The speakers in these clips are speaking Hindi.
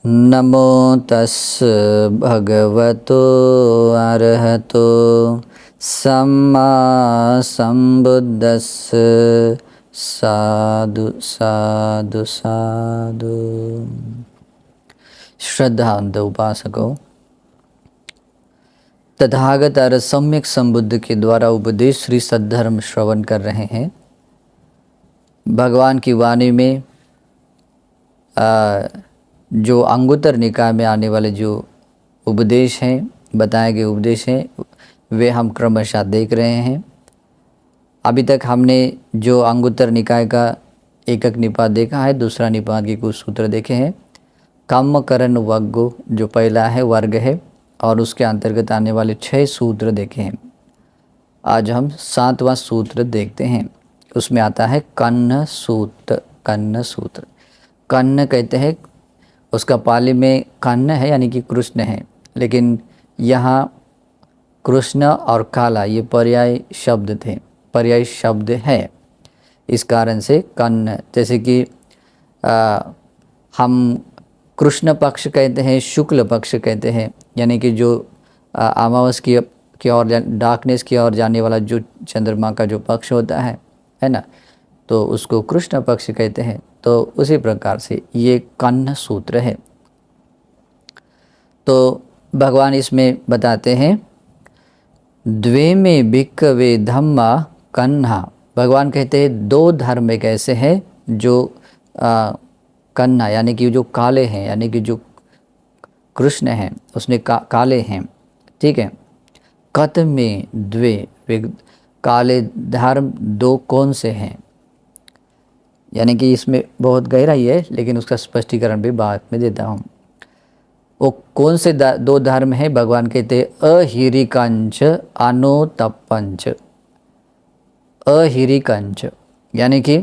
नमो तस् भगवतो अरहतो सम्मा संबुद्दस्स साधु साधु साधु। श्रद्धावंत उपासकों, तथागत और सम्यक संबुद्ध के द्वारा उपदेश श्री सद्धर्म श्रवण कर रहे हैं। भगवान की वाणी में जो अंगुत्तर निकाय में आने वाले जो उपदेश हैं, बताए गए उपदेश हैं, वे हम क्रमशः देख रहे हैं। अभी तक हमने जो अंगुत्तर निकाय का एकक निपात देखा है, दूसरा निपात के कुछ सूत्र देखे हैं। कर्म करण वग्गो जो पहला है वर्ग है, और उसके अंतर्गत आने वाले 6 सूत्र देखे हैं। आज हम 7वां सूत्र देखते हैं। उसमें आता है कन्न सूत्र। कन्न सूत्र, कन्न कहते हैं, उसका पाली में कन्न है यानी कि कृष्ण है, लेकिन यहाँ कृष्ण और काला ये पर्याय शब्द थे, पर्याय शब्द है। इस कारण से कन्न, जैसे कि हम कृष्ण पक्ष कहते हैं, शुक्ल पक्ष कहते हैं, यानी कि जो अमावस की ओर डार्कनेस की ओर जाने वाला जो चंद्रमा का जो पक्ष होता है ना, तो उसको कृष्ण पक्ष कहते हैं। तो उसी प्रकार से ये कन्न सूत्र है। तो भगवान इसमें बताते हैं द्वे में भिक्खवे धम्मा कन्हा। भगवान कहते हैं 2 धर्म एक ऐसे हैं जो कन्हा यानी कि जो काले हैं, यानी कि जो कृष्ण हैं उसने काले हैं, ठीक है। कत में द्वे, काले धर्म 2 कौन से हैं, यानी कि इसमें बहुत गहराई है, लेकिन उसका स्पष्टीकरण भी बाद में देता हूँ। वो कौन से 2 धर्म हैं? भगवान कहते हैं अहिरिकंच अनोतपंच। अहिरिकंच यानी कि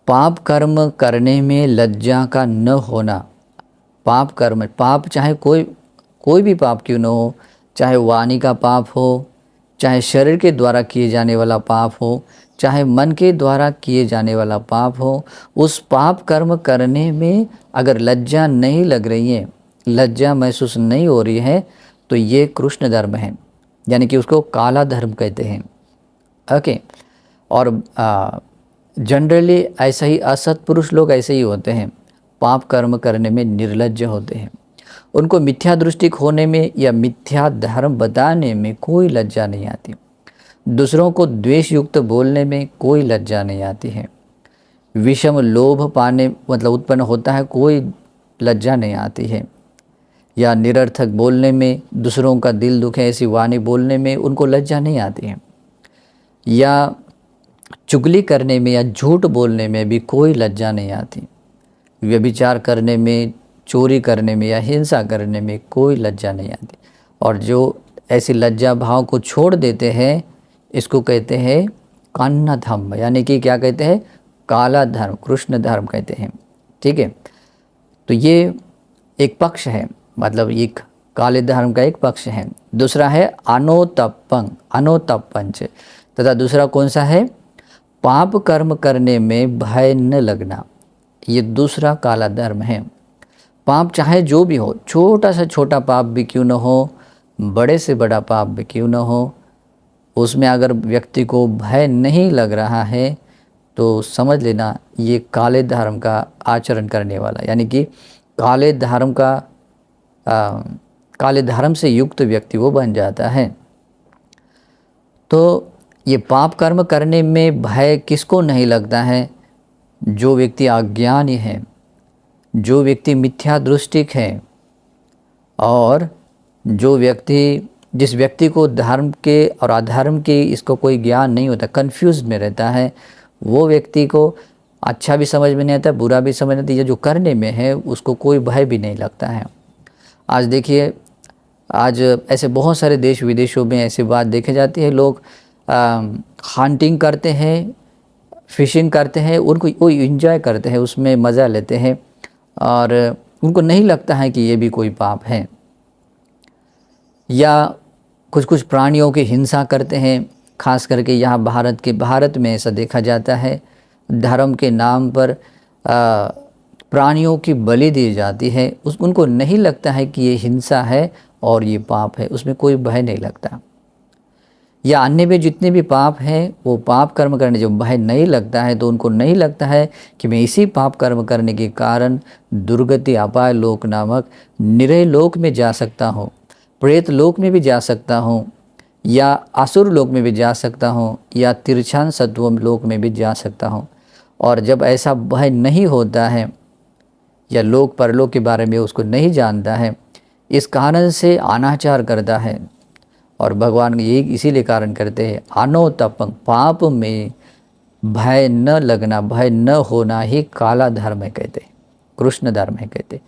पाप कर्म करने में लज्जा का न होना। पाप कर्म, पाप चाहे कोई भी पाप क्यों न हो, चाहे वाणी का पाप हो, चाहे शरीर के द्वारा किए जाने वाला पाप हो, चाहे मन के द्वारा किए जाने वाला पाप हो, उस पाप कर्म करने में अगर लज्जा नहीं लग रही है, लज्जा महसूस नहीं हो रही है, तो ये कृष्ण धर्म है, यानी कि उसको काला धर्म कहते हैं। ओके। और जनरली ऐसा ही असत पुरुष लोग ऐसे ही होते हैं, पाप कर्म करने में निर्लज्ज होते हैं। उनको मिथ्या दृष्टि होने में या मिथ्या धर्म बताने में कोई लज्जा नहीं आती। दूसरों को द्वेष युक्त बोलने में कोई लज्जा नहीं आती है। विषम लोभ पाने मतलब उत्पन्न होता है, कोई लज्जा नहीं आती है। या निरर्थक बोलने में, दूसरों का दिल दुखे ऐसी वाणी बोलने में उनको लज्जा नहीं आती है। या चुगली करने में या झूठ बोलने में भी कोई लज्जा नहीं आती। व्यभिचार करने में, चोरी करने में या हिंसा करने में कोई लज्जा नहीं आती। और जो ऐसी लज्जा भाव को छोड़ देते हैं, इसको कहते हैं कन्न धम्म, यानी कि क्या कहते हैं? काला धर्म, कृष्ण धर्म कहते हैं, ठीक है। तो ये एक पक्ष है, मतलब एक काले धर्म का एक पक्ष है। दूसरा है अनोतपंग, अनोतपंच। तथा दूसरा कौन सा है? पाप कर्म करने में भय न लगना। ये दूसरा काला धर्म है। पाप चाहे जो भी हो, छोटा से छोटा पाप भी क्यों न हो, बड़े से बड़ा पाप भी क्यों न हो, उसमें अगर व्यक्ति को भय नहीं लग रहा है तो समझ लेना ये काले धर्म का आचरण करने वाला, यानी कि काले धर्म से युक्त व्यक्ति वो बन जाता है। तो ये पाप कर्म करने में भय किसको नहीं लगता है? जो व्यक्ति अज्ञानी है, जो व्यक्ति मिथ्या दृष्टिक है, और जिस व्यक्ति को धर्म के और अधर्म के इसको कोई ज्ञान नहीं होता, कंफ्यूज में रहता है, वो व्यक्ति को अच्छा भी समझ में नहीं आता, बुरा भी समझ नहीं आता। ये जो करने में है उसको कोई भय भी नहीं लगता है। आज देखिए, आज ऐसे बहुत सारे देश विदेशों में ऐसी बात देखी जाती है। लोग हंटिंग करते हैं, फिशिंग करते हैं, उनको वो एंजॉय करते हैं, उसमें मज़ा लेते हैं, और उनको नहीं लगता है कि ये भी कोई पाप है। या कुछ प्राणियों की हिंसा करते हैं, खास करके यहाँ भारत में ऐसा देखा जाता है। धर्म के नाम पर प्राणियों की बलि दी जाती है, उनको नहीं लगता है कि ये हिंसा है और ये पाप है, उसमें कोई भय नहीं लगता। या अन्य भी जितने भी पाप हैं वो पाप कर्म करने जो भय नहीं लगता है, तो उनको नहीं लगता है कि मैं इसी पाप कर्म करने के कारण दुर्गति अपाय लोक नामक निरय लोक में जा सकता हूँ, प्रेत लोक में भी जा सकता हूँ, या असुर लोक में भी जा सकता हूँ, या तिरछान सत्व लोक में भी जा सकता हूँ। और जब ऐसा भय नहीं होता है या लोक परलोक के बारे में उसको नहीं जानता है, इस कारण से अनाचार करता है। और भगवान ये इसीलिए कारण करते हैं, अनोतपं, पाप में भय न लगना, भय न होना ही काला धर्म है कहते, कृष्ण धर्म है कहते।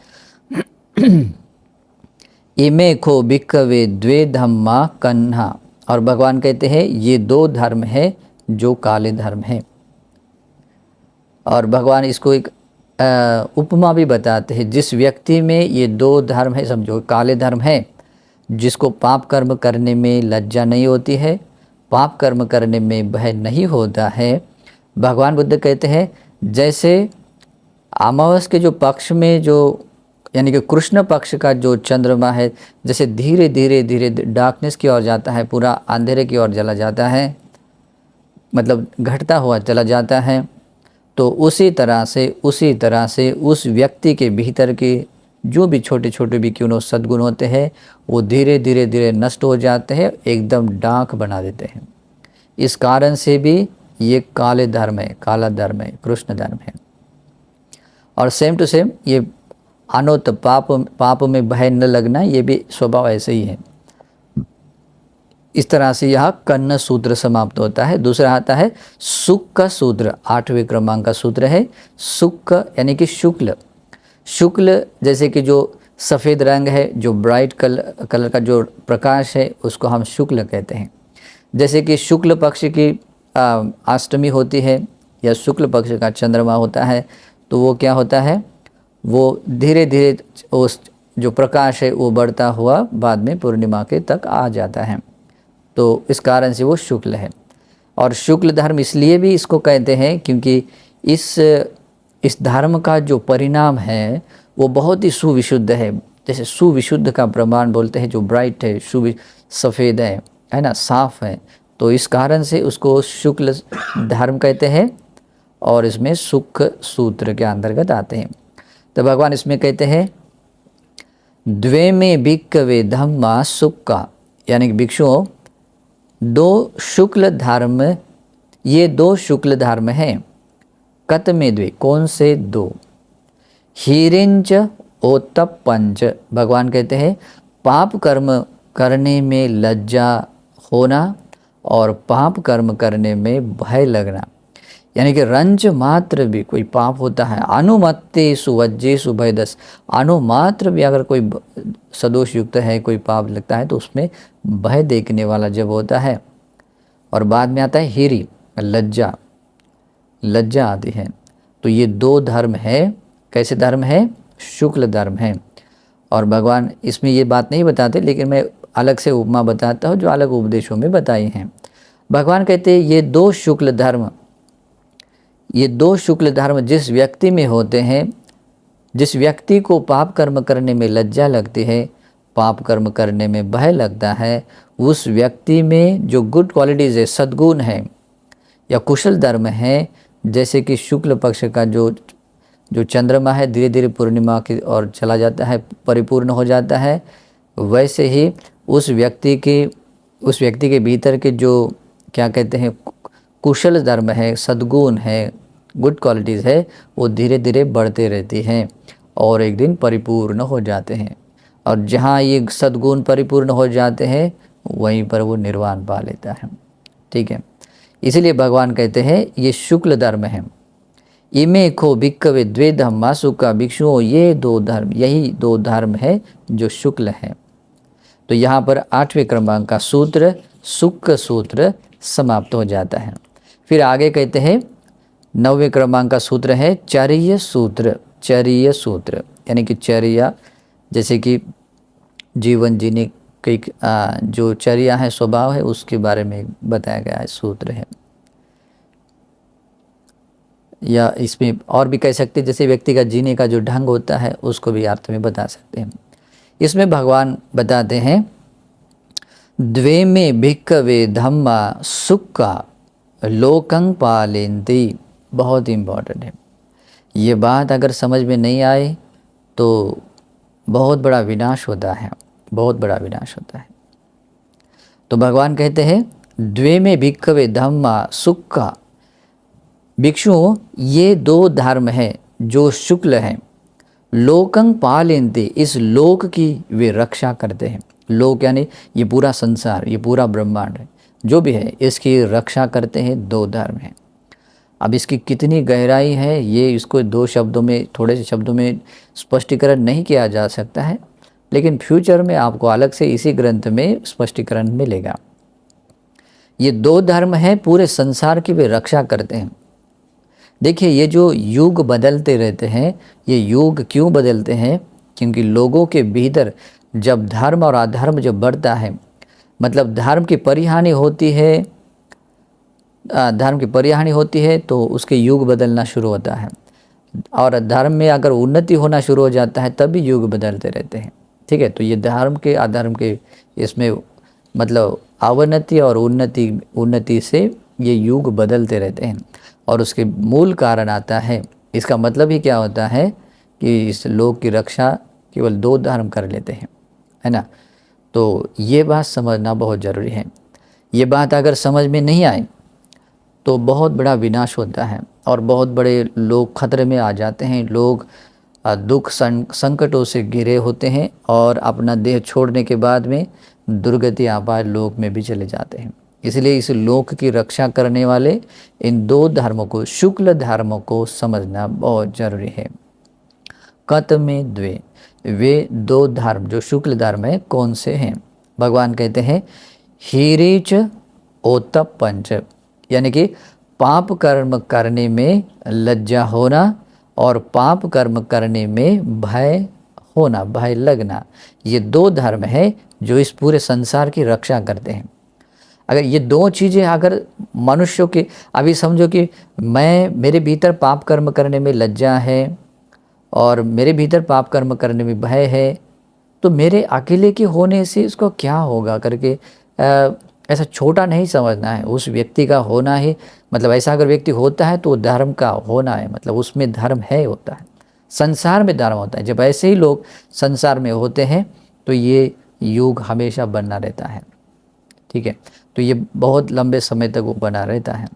इमे खो भिक्खवे द्वे धम्मा कन्हा, और भगवान कहते हैं ये दो धर्म है जो काले धर्म है। और भगवान इसको एक उपमा भी बताते हैं, जिस व्यक्ति में ये दो धर्म है, समझो काले धर्म है, जिसको पाप कर्म करने में लज्जा नहीं होती है, पाप कर्म करने में भय नहीं होता है, भगवान बुद्ध कहते हैं जैसे अमावस के जो पक्ष में जो यानी कि कृष्ण पक्ष का जो चंद्रमा है, जैसे धीरे धीरे धीरे डार्कनेस की ओर जाता है, पूरा अंधेरे की ओर चला जाता है, मतलब घटता हुआ चला जाता है, तो उसी तरह से उस व्यक्ति के भीतर के जो भी छोटे छोटे भी क्यों न सद्गुण होते हैं वो धीरे धीरे धीरे नष्ट हो जाते हैं, एकदम डार्क बना देते हैं। इस कारण से भी ये काले धर्म है, काला धर्म है, कृष्ण धर्म है। और सेम टू सेम ये अनोत पाप में भय न लगना, ये भी स्वभाव ऐसे ही है। इस तरह से यह कन्न सूत्र समाप्त होता है। दूसरा आता है सुख का सूत्र, 8वें क्रमांक का सूत्र है सुख, यानी कि शुक्ल। शुक्ल जैसे कि जो सफ़ेद रंग है, जो ब्राइट कलर का जो प्रकाश है, उसको हम शुक्ल कहते हैं। जैसे कि शुक्ल पक्ष की अष्टमी होती है या शुक्ल पक्ष का चंद्रमा होता है, तो वो क्या होता है, वो धीरे धीरे उस जो प्रकाश है वो बढ़ता हुआ बाद में पूर्णिमा के तक आ जाता है, तो इस कारण से वो शुक्ल है। और शुक्ल धर्म इसलिए भी इसको कहते हैं क्योंकि इस धर्म का जो परिणाम है वो बहुत ही सुविशुद्ध है। जैसे सुविशुद्ध का प्रमाण बोलते हैं, जो ब्राइट है, सफ़ेद है ना, साफ है, तो इस कारण से उसको शुक्ल धर्म कहते हैं और इसमें सुख सूत्र के अंतर्गत आते हैं। तो भगवान इसमें कहते हैं द्वे में भिक्खवे धम्मा सुक्का, यानी कि भिक्षुओं दो शुक्ल धर्म, ये दो शुक्ल धर्म हैं। कत में द्वे, कौन से दो, हीरिंच ओतपंच, भगवान कहते हैं पाप कर्म करने में लज्जा होना और पाप कर्म करने में भय लगना, यानी कि रंज मात्र भी कोई पाप होता है, अनुमत्ते सुवज्जे सुभयदस, अनुमात्र भी अगर कोई सदोष युक्त है, कोई पाप लगता है तो उसमें भय देखने वाला जब होता है। और बाद में आता है हीरी, लज्जा आती है। तो ये दो धर्म है, कैसे धर्म है, शुक्ल धर्म है। और भगवान इसमें ये बात नहीं बताते, लेकिन मैं अलग से उपमा बताता हूँ जो अलग उपदेशों में बताई हैं। भगवान कहते हैं ये दो शुक्ल धर्म जिस व्यक्ति में होते हैं, जिस व्यक्ति को पाप कर्म करने में लज्जा लगती है, पाप कर्म करने में भय लगता है, उस व्यक्ति में जो गुड क्वालिटीज़ है, सद्गुण है या कुशल धर्म है, जैसे कि शुक्ल पक्ष का जो चंद्रमा है धीरे धीरे पूर्णिमा की ओर चला जाता है, परिपूर्ण हो जाता है, वैसे ही उस व्यक्ति के भीतर के जो क्या कहते हैं कुशल धर्म है, सद्गुण है, गुड क्वालिटीज़ है, वो धीरे धीरे बढ़ते रहती हैं और एक दिन परिपूर्ण हो जाते हैं। और जहाँ ये सद्गुण परिपूर्ण हो जाते हैं वहीं पर वो निर्वाण पा लेता है। ठीक है, इसीलिए भगवान कहते हैं ये शुक्ल धर्म है। इमे खो भिक्खवे द्वे धम्मा सुखा, भिक्षुओं ये दो धर्म, यही दो धर्म है जो शुक्ल है। तो यहाँ पर 8वें क्रमांक का सूत्र सुख सूत्र समाप्त हो जाता है। फिर आगे कहते हैं 9वें क्रमांक का सूत्र है चर्य सूत्र। चर्य सूत्र यानी कि चर्या, जैसे कि जीवन जीने की जो चर्या है, स्वभाव है, उसके बारे में बताया गया है, सूत्र है। या इसमें और भी कह सकते हैं, जैसे व्यक्ति का जीने का जो ढंग होता है उसको भी अर्थ में बता सकते हैं। इसमें भगवान बताते हैं द्वे में भिक्खवे धम्मा सुक्का लोकं पालेन्ति। बहुत इम्पॉर्टेंट है ये बात, अगर समझ में नहीं आए तो बहुत बड़ा विनाश होता है, बहुत बड़ा विनाश होता है। तो भगवान कहते हैं द्वे में भिक्खवे धम्मा सुक्का। भिक्षुओं, ये दो धर्म है जो शुक्ल हैं, लोकं पालयन्ते, इस लोक की वे रक्षा करते हैं। लोक यानी ये पूरा संसार, ये पूरा ब्रह्मांड है, जो भी है इसकी रक्षा करते हैं। दो धर्म हैं। अब इसकी कितनी गहराई है ये इसको दो शब्दों में, थोड़े से शब्दों में स्पष्टीकरण नहीं किया जा सकता है, लेकिन फ्यूचर में आपको अलग से इसी ग्रंथ में स्पष्टीकरण मिलेगा। ये दो धर्म हैं, पूरे संसार की वे रक्षा करते हैं। देखिए ये जो युग बदलते रहते हैं, ये युग क्यों बदलते हैं? क्योंकि लोगों के भीतर जब धर्म और अधर्म जब बढ़ता है, मतलब धर्म की परिहानि होती है, धर्म की परिहानि होती है तो उसके युग बदलना शुरू होता है, और धर्म में अगर उन्नति होना शुरू हो जाता है तब भी युग बदलते रहते हैं। ठीक है, तो ये धर्म के अधर्म के इसमें मतलब अवनति और उन्नति से ये युग बदलते रहते हैं, और उसके मूल कारण आता है। इसका मतलब ही क्या होता है कि इस लोक की रक्षा केवल दो धर्म कर लेते हैं, है ना। तो ये बात समझना बहुत ज़रूरी है। ये बात अगर समझ में नहीं आए तो बहुत बड़ा विनाश होता है और बहुत बड़े लोग खतरे में आ जाते हैं। लोग दुख संकटों से घिरे होते हैं और अपना देह छोड़ने के बाद में दुर्गति आपार लोक में भी चले जाते हैं। इसलिए इस लोक की रक्षा करने वाले इन दो धर्मों को, शुक्ल धर्मों को समझना बहुत जरूरी है। कत में द्वे, वे दो धर्म जो शुक्ल धर्म है कौन से हैं? भगवान कहते हैं हीरेच ओतप पंच, यानी कि पाप कर्म करने में लज्जा होना और पाप कर्म करने में भय होना, भय लगना, ये दो धर्म है जो इस पूरे संसार की रक्षा करते हैं। अगर ये दो चीज़ें अगर मनुष्यों के, अभी समझो कि मेरे भीतर पाप कर्म करने में लज्जा है और मेरे भीतर पाप कर्म करने में भय है, तो मेरे अकेले के होने से इसको क्या होगा करके ऐसा छोटा नहीं समझना है। उस व्यक्ति का होना ही, मतलब ऐसा अगर व्यक्ति होता है तो धर्म का होना है, मतलब उसमें धर्म है, होता है, संसार में धर्म होता है। जब ऐसे ही लोग संसार में होते हैं तो ये युग हमेशा बना रहता है। ठीक है, तो ये बहुत लंबे समय तक वो बना रहता है।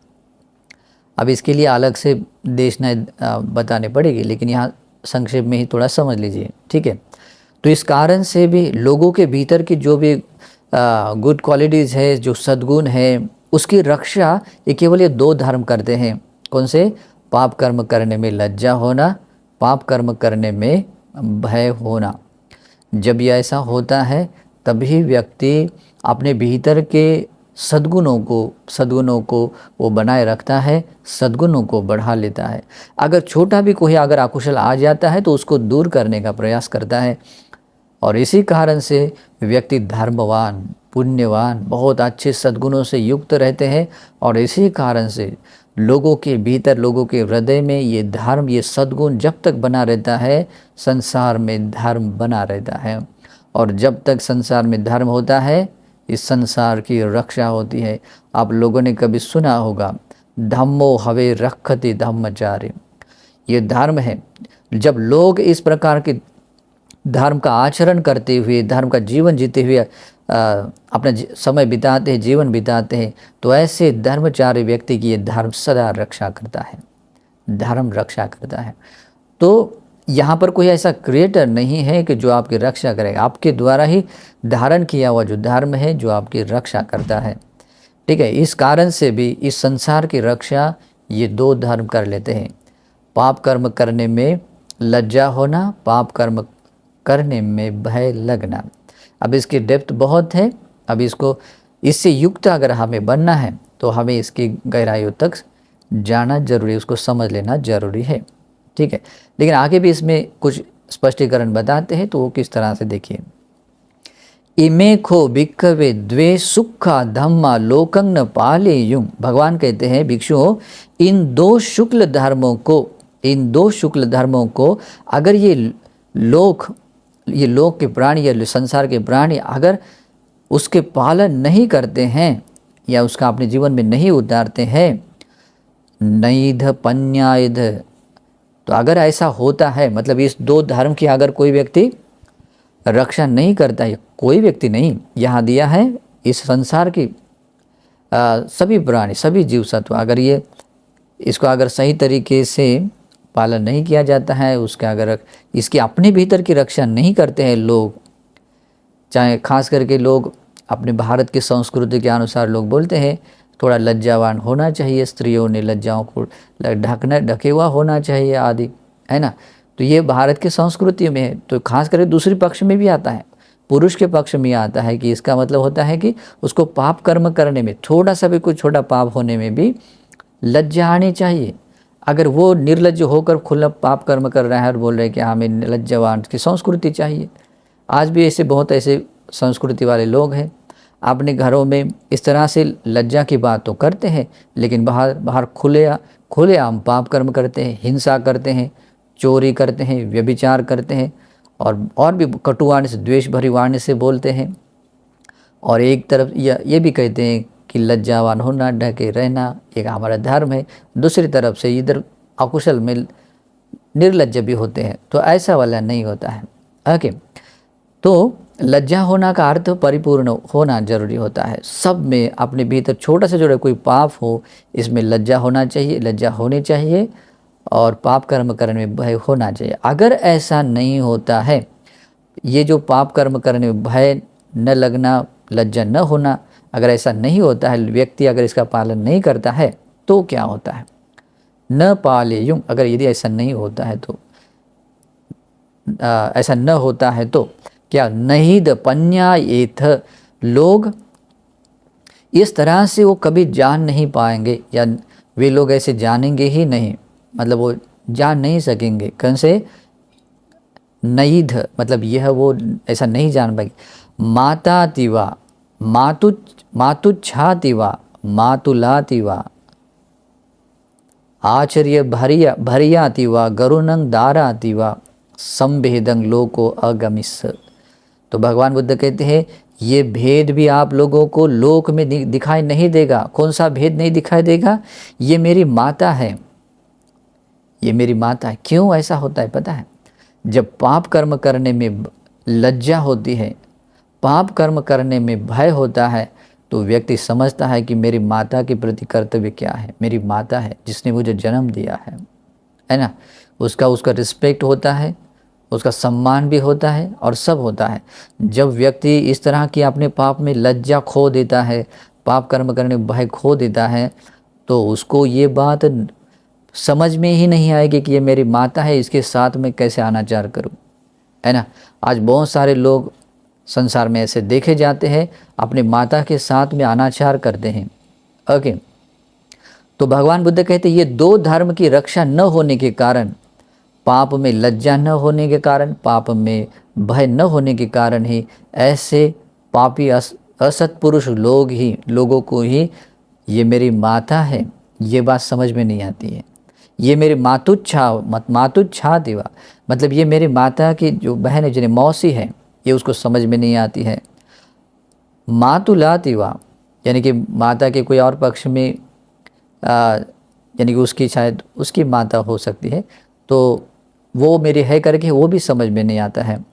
अब इसके लिए अलग से देशनाएं बताने पड़ेगी, लेकिन यहाँ संक्षेप में ही थोड़ा समझ लीजिए। ठीक है, तो इस कारण से भी लोगों के भीतर की जो भी गुड क्वालिटीज़ है, जो सद्गुण है, उसकी रक्षा ये केवल ये दो धर्म करते हैं। कौन से? पाप कर्म करने में लज्जा होना, पाप कर्म करने में भय होना। जब ये ऐसा होता है तभी व्यक्ति अपने भीतर के सद्गुणों को वो बनाए रखता है, सद्गुणों को बढ़ा लेता है। अगर छोटा भी कोई अगर अकुशल आ जाता है तो उसको दूर करने का प्रयास करता है, और इसी कारण से व्यक्ति धर्मवान, पुण्यवान, बहुत अच्छे सद्गुणों से युक्त रहते हैं। और इसी कारण से लोगों के भीतर, लोगों के हृदय में ये धर्म, ये सद्गुण जब तक बना रहता है, संसार में धर्म बना रहता है। और जब तक संसार में धर्म होता है, इस संसार की रक्षा होती है। आप लोगों ने कभी सुना होगा धम्मो हवे रक्षति धम्मचारी, ये धर्म है। जब लोग इस प्रकार के धर्म का आचरण करते हुए, धर्म का जीवन जीते हुए अपना समय बिताते हैं, जीवन बिताते हैं, तो ऐसे धर्मचारी व्यक्ति की ये धर्म सदा रक्षा करता है, धर्म रक्षा करता है। तो यहाँ पर कोई ऐसा क्रिएटर नहीं है कि जो आपकी रक्षा करेगा, आपके द्वारा ही धारण किया हुआ जो धर्म है जो आपकी रक्षा करता है। ठीक है, इस कारण से भी इस संसार की रक्षा ये दो धर्म कर लेते हैं। पाप कर्म करने में लज्जा होना, पाप कर्म करने में भय लगना। अब इसकी डेप्थ बहुत है। अब इससे युक्त अगर हमें बनना है तो हमें इसकी गहराइयों तक जाना जरूरी है, उसको समझ लेना जरूरी है। ठीक है, लेकिन आगे भी इसमें कुछ स्पष्टीकरण बताते हैं, तो वो किस तरह से देखिए। इमे खो भिक्खवे द्वे सुखा धम्मा लोकं न पाले युम। भगवान कहते हैं भिक्षुओं, इन दो शुक्ल धर्मों को अगर ये लोक के प्राणी या संसार के प्राणी अगर उसके पालन नहीं करते हैं या उसका अपने जीवन में नहीं उतारते हैं, नैध पन्यायध, तो अगर ऐसा होता है मतलब इस दो धर्म की अगर कोई व्यक्ति रक्षा नहीं करता है, कोई व्यक्ति नहीं, यहाँ दिया है इस संसार की सभी प्राणी सभी जीव सत्व, अगर ये इसको अगर सही तरीके से पालन नहीं किया जाता है, उसका अगर इसकी अपने भीतर की रक्षा नहीं करते हैं लोग, चाहे खास करके लोग अपने भारत की संस्कृति के अनुसार लोग बोलते हैं थोड़ा लज्जावान होना चाहिए, स्त्रियों ने लज्जाओं को ढके हुआ होना चाहिए आदि, है ना। तो ये भारत की संस्कृति में है। तो खास करके दूसरी पक्ष में भी आता है, पुरुष के पक्ष में आता है कि इसका मतलब होता है कि उसको पाप कर्म करने में थोड़ा सा भी कोई छोटा पाप होने में भी लज्जा आनी चाहिए। अगर वो निर्लज्ज होकर खुला पाप कर्म कर रहा है और बोल रहे हैं कि हमें लज्जावान की संस्कृति चाहिए, आज भी ऐसे बहुत ऐसे संस्कृति वाले लोग हैं, अपने घरों में इस तरह से लज्जा की बात तो करते हैं, लेकिन बाहर खुले आम पाप कर्म करते हैं, हिंसा करते हैं, चोरी करते हैं, व्यभिचार करते हैं और भी कटु वाणी से, द्वेष भरी वाणी से बोलते हैं। और एक तरफ ये भी कहते हैं कि लज्जावान होना, ढके रहना एक हमारा धर्म है, दूसरी तरफ से इधर अकुशल में निर्लज्ज भी होते हैं। तो ऐसा वाला नहीं होता है। ओके, तो लज्जा होना का अर्थ परिपूर्ण होना जरूरी होता है। सब में अपने भीतर छोटा सा जो कोई पाप हो, इसमें लज्जा होना चाहिए, लज्जा होनी चाहिए और पाप कर्म करने में भय होना चाहिए। अगर ऐसा नहीं होता है, ये जो पाप कर्म करने में भय न लगना, लज्जा न होना, अगर ऐसा नहीं होता है, व्यक्ति अगर इसका पालन नहीं करता है तो क्या होता है, न पाले यूं, अगर यदि ऐसा नहीं होता है तो ऐसा न होता है तो क्या, नहिद पन्यायेथ, लोग इस तरह से वो कभी जान नहीं पाएंगे, या वे लोग ऐसे जानेंगे ही नहीं, मतलब वो जान नहीं सकेंगे। कैसे, नईध मतलब यह वो ऐसा नहीं जान पाएंगे। मातातिवा, मातुच्छातिवा, मातुलातिवा, आचर्य भरियातिवा, गरुणं दारातिवा, संभेदं लोको अगमिस। तो भगवान बुद्ध कहते हैं ये भेद भी आप लोगों को लोक में दिखाई नहीं देगा। कौन सा भेद नहीं दिखाई देगा? ये मेरी माता है, ये मेरी माता है। क्यों ऐसा होता है पता है? जब पाप कर्म करने में लज्जा होती है, पाप कर्म करने में भय होता है, तो व्यक्ति समझता है कि मेरी माता के प्रति कर्तव्य क्या है। मेरी माता है जिसने मुझे जन्म दिया है ना। उसका रिस्पेक्ट होता है, उसका सम्मान भी होता है और सब होता है। जब व्यक्ति इस तरह की अपने पाप में लज्जा खो देता है, पाप कर्म करने में भय खो देता है, तो उसको ये बात समझ में ही नहीं आएगी कि ये मेरी माता है, इसके साथ में कैसे अनाचार करूं, है ना। आज बहुत सारे लोग संसार में ऐसे देखे जाते हैं, अपने माता के साथ में अनाचार करते हैं। ओके, तो भगवान बुद्ध कहते हैं ये दो धर्म की रक्षा न होने के कारण, पाप में लज्जा न होने के कारण, पाप में भय न होने के कारण ही ऐसे पापी असत पुरुष लोगों को ही ये मेरी माता है ये बात समझ में नहीं आती है। ये मेरी मातुच्छा दिवा, मतलब ये मेरी माता की जो बहन है, जिन्हें मौसी है, ये उसको समझ में नहीं आती है। मातुलातिवा, यानी कि माता के कोई और पक्ष में यानी कि उसकी शायद उसकी माता हो सकती है, तो वो मेरी है करके वो भी समझ में नहीं आता है।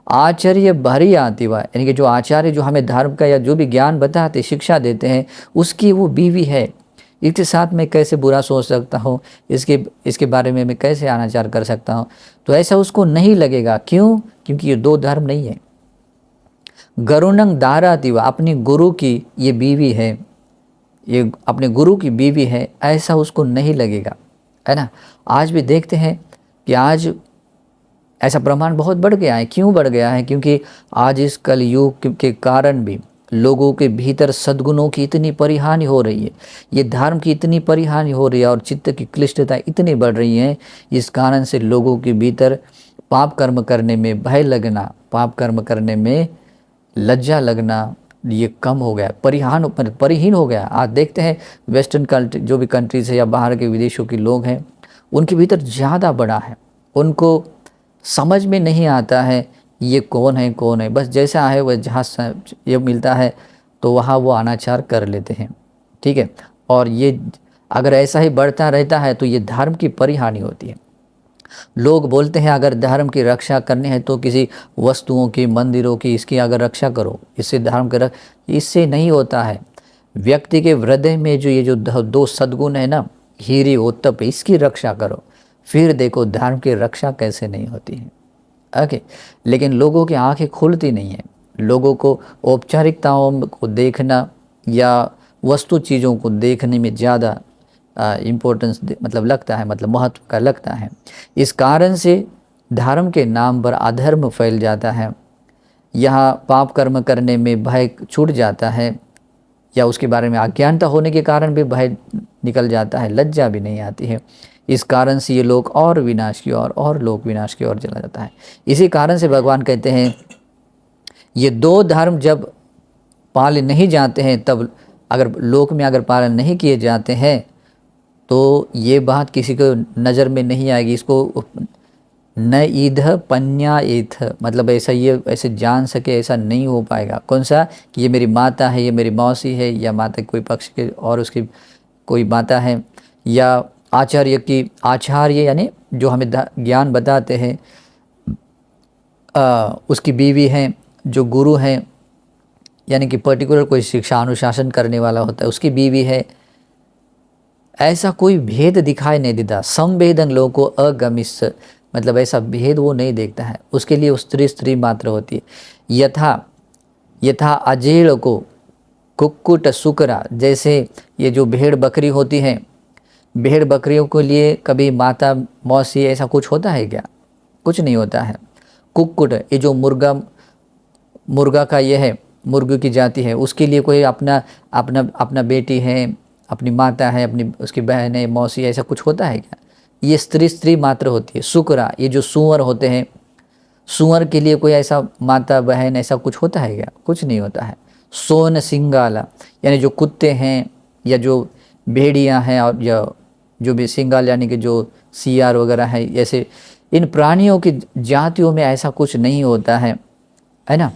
आचार्य भरियातिवा, यानी कि जो आचार्य जो हमें धर्म का या जो भी ज्ञान बताते, शिक्षा देते हैं, उसकी वो बीवी है, इसके साथ मैं कैसे बुरा सोच सकता हूँ, इसके बारे में मैं कैसे अनाचार कर सकता हूँ। तो ऐसा उसको नहीं लगेगा। क्यों? क्योंकि ये दो धर्म नहीं है। गरुणं दारातिवा, अपनी गुरु की ये बीवी है, ये अपने गुरु की बीवी है, ऐसा उसको नहीं लगेगा, है ना। आज भी देखते हैं कि आज ऐसा प्रमाण बहुत बढ़ गया है। क्यों बढ़ गया है? क्योंकि आज इस कलयुग के कारण भी लोगों के भीतर सद्गुणों की इतनी परिहानि हो रही है, ये धर्म की इतनी परिहानि हो रही है और चित्त की क्लिष्टता इतनी बढ़ रही है, इस कारण से लोगों के भीतर पाप कर्म करने में भय लगना, पाप कर्म करने में लज्जा लगना ये कम हो गया, परिहीन हो गया। आज देखते हैं वेस्टर्न कंट्री, जो भी कंट्रीज़ है या बाहर के विदेशों के लोग हैं, उनके भीतर ज़्यादा बड़ा है, उनको समझ में नहीं आता है ये कौन है कौन है, बस जैसा है वह जहाँ ये मिलता है तो वहाँ वो अनाचार कर लेते हैं, ठीक है। और ये अगर ऐसा ही बढ़ता रहता है तो ये धर्म की परिहानि होती है। लोग बोलते हैं अगर धर्म की रक्षा करनी है तो किसी वस्तुओं की, मंदिरों की, इसकी अगर रक्षा करो, इससे धर्म की इससे नहीं होता है। व्यक्ति के हृदय में जो ये जो दो सद्गुण है ना, हीरी उत्तप, इसकी रक्षा करो, फिर देखो धर्म की रक्षा कैसे नहीं होती है। ओके, लेकिन लोगों की आंखें खुलती नहीं है। लोगों को औपचारिकताओं को देखना या वस्तु चीज़ों को देखने में ज़्यादा इम्पोर्टेंस मतलब लगता है, मतलब महत्व का लगता है। इस कारण से धर्म के नाम पर अधर्म फैल जाता है। यहाँ पाप कर्म करने में भय छूट जाता है, या उसके बारे में अज्ञानता होने के कारण भी भय निकल जाता है, लज्जा भी नहीं आती है। इस कारण से ये लोग और विनाश की ओर और लोग विनाश की ओर चला जाता है। इसी कारण से भगवान कहते हैं ये दो धर्म जब पाले नहीं जाते हैं, तब अगर लोक में अगर पालन नहीं किए जाते हैं तो ये बात किसी को नज़र में नहीं आएगी। इसको न ईध पन्या ईथ, मतलब ऐसा ये ऐसे जान सके, ऐसा नहीं हो पाएगा। कौन सा कि ये मेरी माता है, ये मेरी मौसी है, या माता कोई पक्ष के और उसकी कोई माता है, या आचार्य यानी जो हमें ज्ञान बताते हैं उसकी बीवी हैं, जो गुरु हैं यानी कि पर्टिकुलर कोई शिक्षा अनुशासन करने वाला होता है उसकी बीवी है। ऐसा कोई भेद दिखाई नहीं देता। संवेदन लोगों को अगमिस, मतलब ऐसा भेद वो नहीं देखता है। उसके लिए वो स्त्री मात्र होती है। यथा अजेड़ को कुक्कुट सुकरा, जैसे ये जो भेड़ बकरी होती हैं, भेड़ बकरियों के लिए कभी माता मौसी ऐसा कुछ होता है क्या? कुछ नहीं होता है। कुक्कुट, ये जो मुर्गा का ये है, मुर्गी की जाति है, उसके लिए कोई अपना बेटी है, अपनी माता है, अपनी उसकी बहन है, मौसी, ऐसा कुछ होता है क्या? ये स्त्री मात्र होती है। सुकरा, ये जो सूअर होते हैं, सूअर के लिए कोई ऐसा माता बहन ऐसा कुछ होता है क्या? कुछ नहीं होता है। सोन सिंगाला, यानी जो कुत्ते हैं या जो भेड़ियां हैं और जो भी सिंगाल यानी कि जो सियार वगैरह है, ऐसे इन प्राणियों की जातियों में ऐसा कुछ नहीं होता है ना।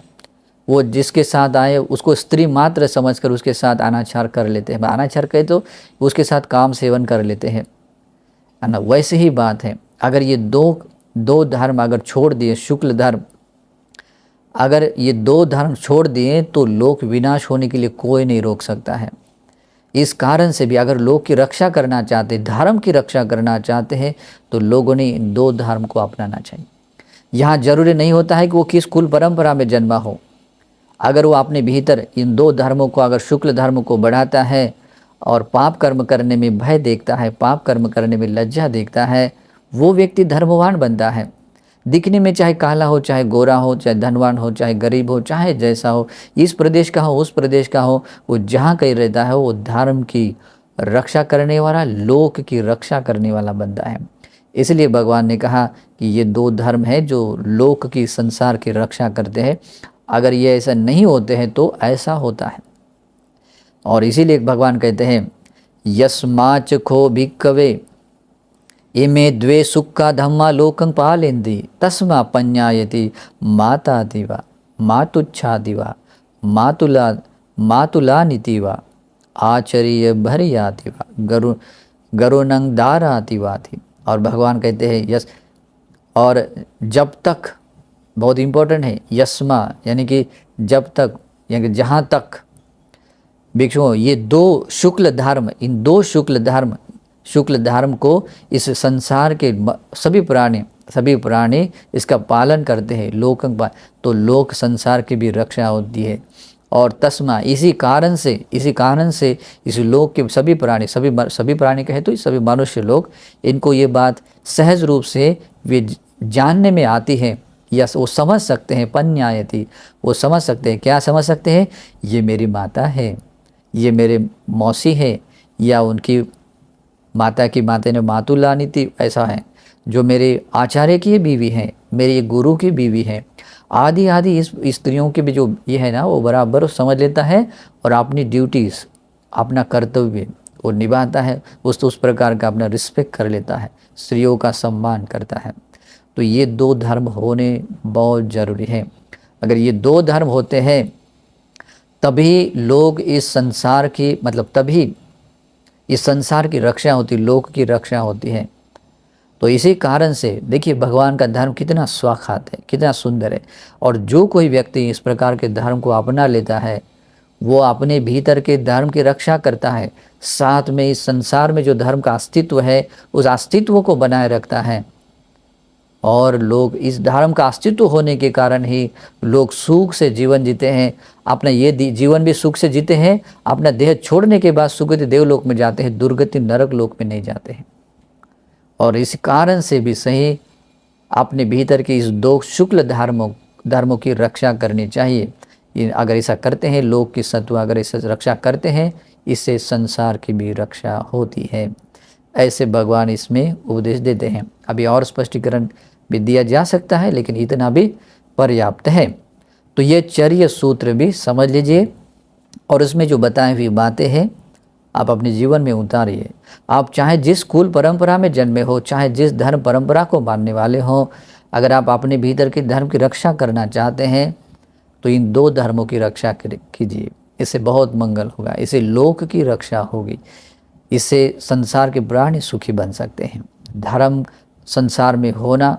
वो जिसके साथ आए उसको स्त्री मात्र समझकर उसके साथ अनाचार कर लेते हैं। अनाचार कहे तो उसके साथ काम सेवन कर लेते हैं, है ना। वैसे ही बात है, अगर ये दो धर्म अगर छोड़ दिए, शुक्ल धर्म, अगर ये दो धर्म छोड़ दिए तो लोक विनाश होने के लिए कोई नहीं रोक सकता है। इस कारण से भी अगर लोक की रक्षा करना चाहते, धर्म की रक्षा करना चाहते हैं, तो लोगों ने इन दो धर्म को अपनाना चाहिए। यहाँ जरूरी नहीं होता है कि वो किस कुल परंपरा में जन्मा हो। अगर वो अपने भीतर इन दो धर्मों को, अगर शुक्ल धर्म को बढ़ाता है और पाप कर्म करने में भय देखता है, पाप कर्म करने में लज्जा देखता है, वो व्यक्ति धर्मवान बनता है। दिखने में चाहे काला हो, चाहे गोरा हो, चाहे धनवान हो, चाहे गरीब हो, चाहे जैसा हो, इस प्रदेश का हो, उस प्रदेश का हो, वो जहाँ कहीं रहता है वो धर्म की रक्षा करने वाला, लोक की रक्षा करने वाला बनता है। इसलिए भगवान ने कहा कि ये दो धर्म है जो लोक की, संसार की रक्षा करते हैं। अगर ये ऐसा नहीं होते हैं तो ऐसा होता है। और इसीलिए भगवान कहते हैं यस्माच खो भिक्कवे इमे द्वे सुक्का धम्मा लोकं पालेन्ति तस्मा पन्यायति माता दिवा मातुच्छा दिवा मातुला नीतिवा आचर्य भरियातिवा गरुणं दारातिवा थी। और भगवान कहते हैं यस, और जब तक, बहुत इम्पोर्टेंट है, यस्मा यानी कि जब तक, यानी कि जहाँ तक भिक्षुओं ये दो शुक्ल धर्म, इन दो शुक्ल धर्म को इस संसार के सभी प्राणी इसका पालन करते हैं, लोकं, तो लोक संसार की भी रक्षा होती है। और तस्मा, इसी कारण से इस लोक के सभी प्राणी कहे तो सभी मनुष्य लोग, इनको ये बात सहज रूप से वे जानने में आती है, या वो समझ सकते हैं। पन्यायति, वो समझ सकते हैं। क्या समझ सकते हैं? ये मेरी माता है, ये मेरे मौसी है, या उनकी माता की माता ने मातुलानी थी, ऐसा है। जो मेरे आचार्य की बीवी है, मेरे गुरु की बीवी है, आधी आधी इस स्त्रियों के भी जो ये है ना, वो बराबर समझ लेता है और अपनी ड्यूटीज़, अपना कर्तव्य वो निभाता है, उस प्रकार का अपना रिस्पेक्ट कर लेता है, स्त्रियों का सम्मान करता है। तो ये दो धर्म होने बहुत ज़रूरी है। अगर ये दो धर्म होते हैं तभी लोग इस संसार की, मतलब तभी इस संसार की रक्षा होती, लोक की रक्षा होती है। तो इसी कारण से देखिए भगवान का धर्म कितना स्वाखात है, कितना सुंदर है। और जो कोई व्यक्ति इस प्रकार के धर्म को अपना लेता है वो अपने भीतर के धर्म की रक्षा करता है, साथ में इस संसार में जो धर्म का अस्तित्व है उस अस्तित्व को बनाए रखता है। और लोग इस धर्म का अस्तित्व होने के कारण ही लोग सुख से जीवन जीते हैं, अपना ये जीवन भी सुख से जीते हैं, अपना देह छोड़ने के बाद सुगति देवलोक में जाते हैं, दुर्गति नरक लोक में नहीं जाते हैं। और इस कारण से भी सही अपने भीतर की इस दो शुक्ल धर्मों की रक्षा करनी चाहिए। अगर ऐसा करते हैं, लोक की सत्व अगर इसे रक्षा करते हैं, इससे संसार की भी रक्षा होती है। ऐसे भगवान इसमें उपदेश देते हैं। अभी और स्पष्टीकरण भी दिया जा सकता है, लेकिन इतना भी पर्याप्त है। तो ये चर्य सूत्र भी समझ लीजिए और उसमें जो बताई हुई बातें हैं आप अपने जीवन में उतारिए। आप चाहे जिस कुल परंपरा में जन्मे हो, चाहे जिस धर्म परंपरा को मानने वाले हो, अगर आप अपने भीतर के धर्म की रक्षा करना चाहते हैं तो इन दो धर्मों की रक्षा कीजिए। इससे बहुत मंगल होगा, इससे लोक की रक्षा होगी, इससे संसार के प्राणी सुखी बन सकते हैं। धर्म संसार में होना,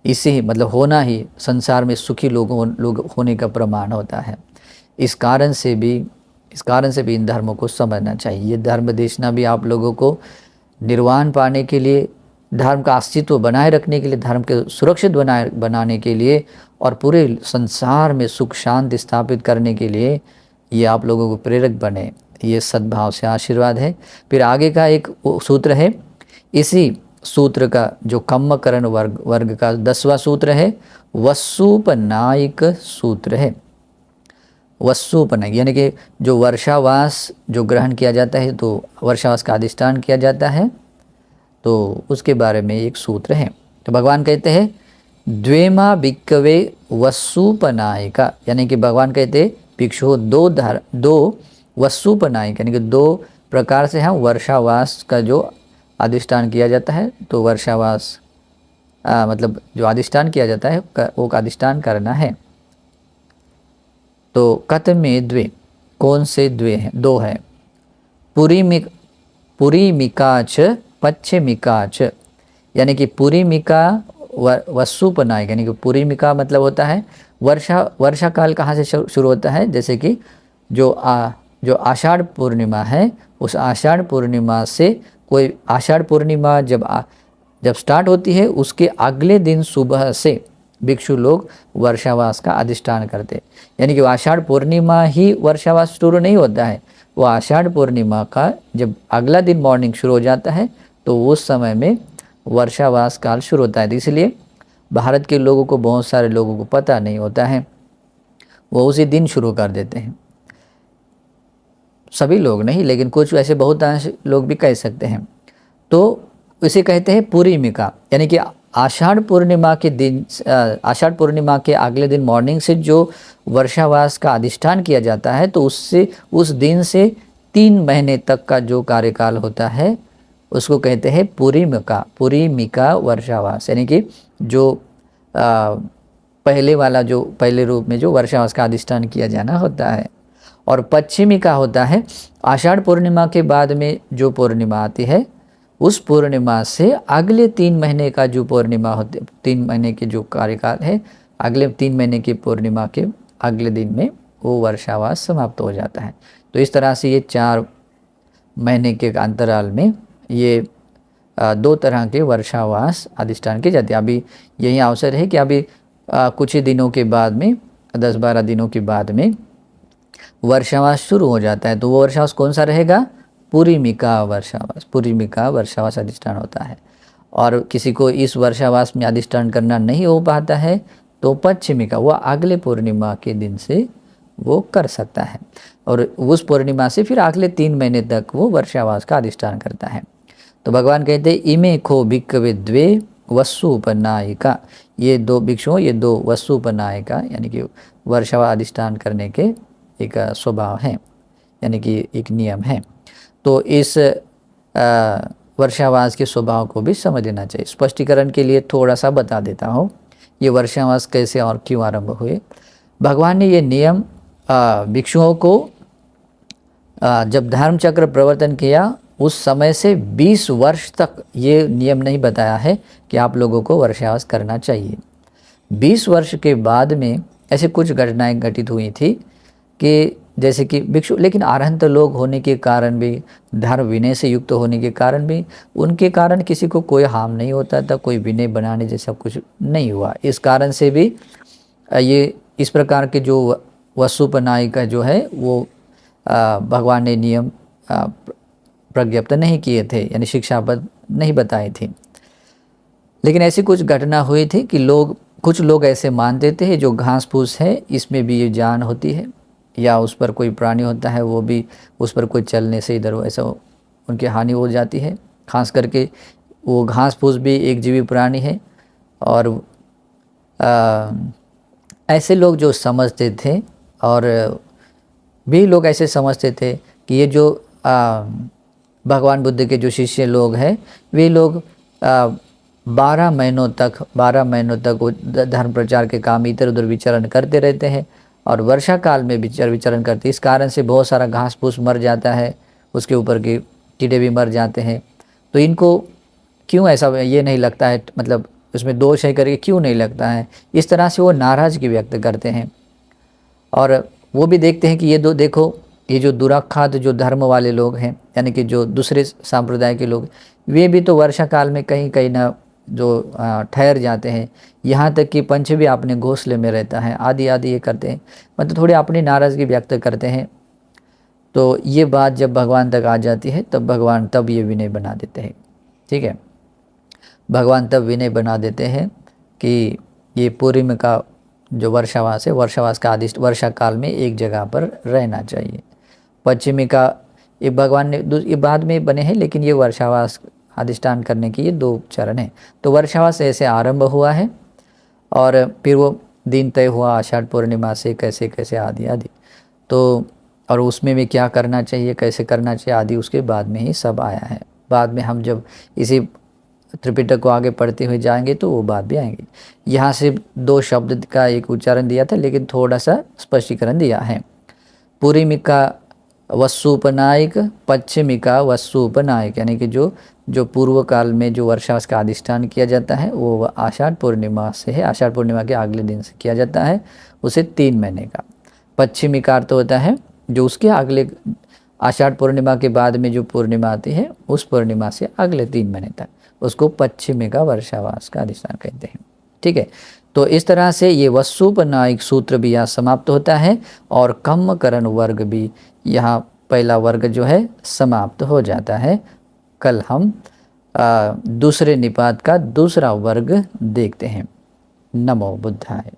इसे मतलब होना ही संसार में सुखी लोग होने का प्रमाण होता है। इस कारण से भी इन धर्मों को समझना चाहिए। ये धर्म देशना भी आप लोगों को निर्वाण पाने के लिए, धर्म का अस्तित्व बनाए रखने के लिए, धर्म के सुरक्षित बनाने के लिए और पूरे संसार में सुख शांति स्थापित करने के लिए ये आप लोगों को प्रेरक बने, ये सद्भाव से आशीर्वाद है। फिर आगे का एक सूत्र है, इसी सूत्र का जो कम्मकरण वर्ग का 10वां सूत्र है, वस्सुपनायिक सूत्र है। वस्सुपनायिक यानी कि जो वर्षावास जो ग्रहण किया जाता है, तो वर्षावास का अधिष्ठान किया जाता है, तो उसके बारे में एक सूत्र है। तो भगवान कहते हैं द्वेमा भिक्खवे वस्सुपनायिका, यानी कि भगवान कहते हैं भिक्षु दो वस्सुपनायिक यानी कि दो प्रकार से हम वर्षावास का जो अधिष्ठान किया जाता है, तो वर्षावास मतलब जो अधिष्ठान किया जाता है वो का अधिष्ठान करना है। तो कतमे द्वे, कौन से द्वे हैं? दो है। पुरीमिकाच पश्चिमिकाच, यानी कि पुरीमिका वस्सुपनायक, यानी कि पुरीमिका मतलब होता है वर्षा काल कहाँ से शुरू होता है? जैसे कि जो आषाढ़ पूर्णिमा है, उस आषाढ़ पूर्णिमा से कोई आषाढ़ पूर्णिमा जब स्टार्ट होती है उसके अगले दिन सुबह से भिक्षु लोग वर्षावास का अधिष्ठान करते, यानी कि आषाढ़ पूर्णिमा ही वर्षावास शुरू नहीं होता है, वो आषाढ़ पूर्णिमा का जब अगला दिन मॉर्निंग शुरू हो जाता है तो उस समय में वर्षावास काल शुरू होता है। तो इसलिए भारत के लोगों को, बहुत सारे लोगों को पता नहीं होता है, वो उसी दिन शुरू कर देते हैं। सभी लोग नहीं, लेकिन कुछ ऐसे बहुतांश लोग भी कह सकते हैं। तो इसे कहते हैं पुरीमिका, यानी कि आषाढ़ पूर्णिमा के दिन, आषाढ़ पूर्णिमा के अगले दिन मॉर्निंग से जो वर्षावास का अधिष्ठान किया जाता है, तो उससे उस दिन से 3 महीने तक का जो कार्यकाल होता है उसको कहते हैं पुरीमिका वर्षावास, यानी कि जो पहले वाला, जो पहले रूप में जो वर्षावास का अधिष्ठान किया जाना होता है। और पश्चिमी का होता है आषाढ़ पूर्णिमा के बाद में जो पूर्णिमा आती है, उस पूर्णिमा से अगले 3 महीने का जो पूर्णिमा होती है, 3 महीने के जो कार्यकाल है, अगले 3 महीने की पूर्णिमा के अगले दिन में वो वर्षावास समाप्त हो जाता है। तो इस तरह से ये 4 महीने के अंतराल में ये 2 तरह के वर्षावास अधिष्ठान किए जाते हैं। अभी यही अवसर है कि अभी कुछ ही दिनों के बाद में, 10-12 दिनों के बाद में वर्षावास शुरू हो जाता है। तो वो वर्षावास कौन सा रहेगा? पुरीमिका वर्षावास अधिष्ठान होता है। और किसी को इस वर्षावास में अधिष्ठान करना नहीं हो पाता है तो पश्चिमिका, वो अगले पूर्णिमा के दिन से वो कर सकता है, और उस पूर्णिमा से फिर अगले 3 महीने तक वो वर्षावास का अधिष्ठान करता है। तो भगवान कहते हैं इमे खो भिक्खवे द्वे वस्सुपनायिका, ये दो भिक्षुओं, ये दो वस्सुपनायिका यानी कि वर्षावास अधिष्ठान करने के एक स्वभाव है, यानी कि एक नियम है। तो इस वर्षावास के स्वभाव को भी समझ लेना चाहिए। स्पष्टीकरण के लिए थोड़ा सा बता देता हूँ, ये वर्षावास कैसे और क्यों आरंभ हुए। भगवान ने ये नियम भिक्षुओं को जब धर्म चक्र प्रवर्तन किया उस समय से 20 वर्ष तक ये नियम नहीं बताया है कि आप लोगों को वर्षावास करना चाहिए। 20 वर्ष के बाद में ऐसे कुछ घटनाएं घटित हुई थी कि जैसे कि भिक्षु, लेकिन अरहंत लोग होने के कारण भी, धर्म विनय से युक्त होने के कारण भी, उनके कारण किसी को कोई हार्म नहीं होता था, कोई विनय बनाने जैसा कुछ नहीं हुआ। इस कारण से भी ये इस प्रकार के जो वस्सुपनायिका जो है वो भगवान ने नियम प्रज्ञप्त नहीं किए थे, यानी शिक्षाबद्ध नहीं बताई थी। लेकिन ऐसी कुछ घटना हुई थी कि कुछ लोग ऐसे मानते थे जो घास फूस है इसमें भी ये जान होती है, या उस पर कोई प्राणी होता है वो भी उस पर कोई चलने से इधर ऐसा उनकी हानि हो जाती है। खास करके वो घास फूस भी एक जीवी प्राणी है। और ऐसे लोग जो समझते थे, और भी लोग ऐसे समझते थे कि ये जो भगवान बुद्ध के जो शिष्य लोग हैं वे लोग 12 महीनों तक वो धर्म प्रचार के काम इधर उधर विचरण करते रहते हैं, और वर्षा काल में विचरण करते। इस कारण से बहुत सारा घास फूस मर जाता है, उसके ऊपर के कीड़े भी मर जाते हैं। तो इनको क्यों ऐसा ये नहीं लगता है, मतलब उसमें दोष है करके क्यों नहीं लगता है, इस तरह से वो नाराज़गी व्यक्त करते हैं। और वो भी देखते हैं कि ये देखो ये जो दुराखात जो धर्म वाले लोग हैं, यानी कि जो दूसरे संप्रदाय के लोग, वे भी तो वर्षा काल में कहीं कहीं ना जो ठहर जाते हैं, यहाँ तक कि पंछ भी अपने घोंसले में रहता है, आदि आदि ये करते हैं, मतलब थोड़ी अपनी नाराज़गी व्यक्त करते हैं। तो ये बात जब भगवान तक आ जाती है तब भगवान तब ये विनय बना देते हैं। ठीक है, भगवान तब विनय बना देते हैं कि ये पूर्णिमा का जो वर्षावास है, वर्षावास का आदिष्ट वर्षा काल में एक जगह पर रहना चाहिए। पश्चिमी का ये भगवान ने ये बाद में बने हैं, लेकिन ये वर्षावास अधिष्ठान करने की ये 2 चरण हैं। तो वर्षावास ऐसे आरंभ हुआ है, और फिर वो दिन तय हुआ आषाढ़ पूर्णिमा से, कैसे कैसे आदि आदि। तो और उसमें भी क्या करना चाहिए, कैसे करना चाहिए आदि, उसके बाद में ही सब आया है। बाद में हम जब इसी त्रिपिटक को आगे पढ़ते हुए जाएंगे तो वो बात भी आएंगी। यहाँ से 2 शब्द का एक उच्चारण दिया था, लेकिन थोड़ा सा स्पष्टीकरण दिया है। पूर्णिमिका वस्सुपनायक, पश्चिमिका वस्सुपनायक, यानी कि जो पूर्व काल में जो वर्षावास का अधिष्ठान किया जाता है वो आषाढ़ पूर्णिमा से है, आषाढ़ पूर्णिमा के अगले दिन से किया जाता है, उसे 3 महीने का। पश्चिमिका अर्थ होता है जो उसके अगले आषाढ़ पूर्णिमा के बाद में जो पूर्णिमा आती है उस पूर्णिमा से अगले 3 महीने तक, उसको पश्चिमिका वर्षावास का अधिष्ठान कहते हैं। ठीक है, तो इस तरह से ये वस्सुपनायक सूत्र भी यहाँ समाप्त होता है, और कम्मकरण वर्ग भी यहाँ पहला वर्ग जो है समाप्त हो जाता है। कल हम दूसरे निपात का दूसरा वर्ग देखते हैं। नमो बुद्धाय।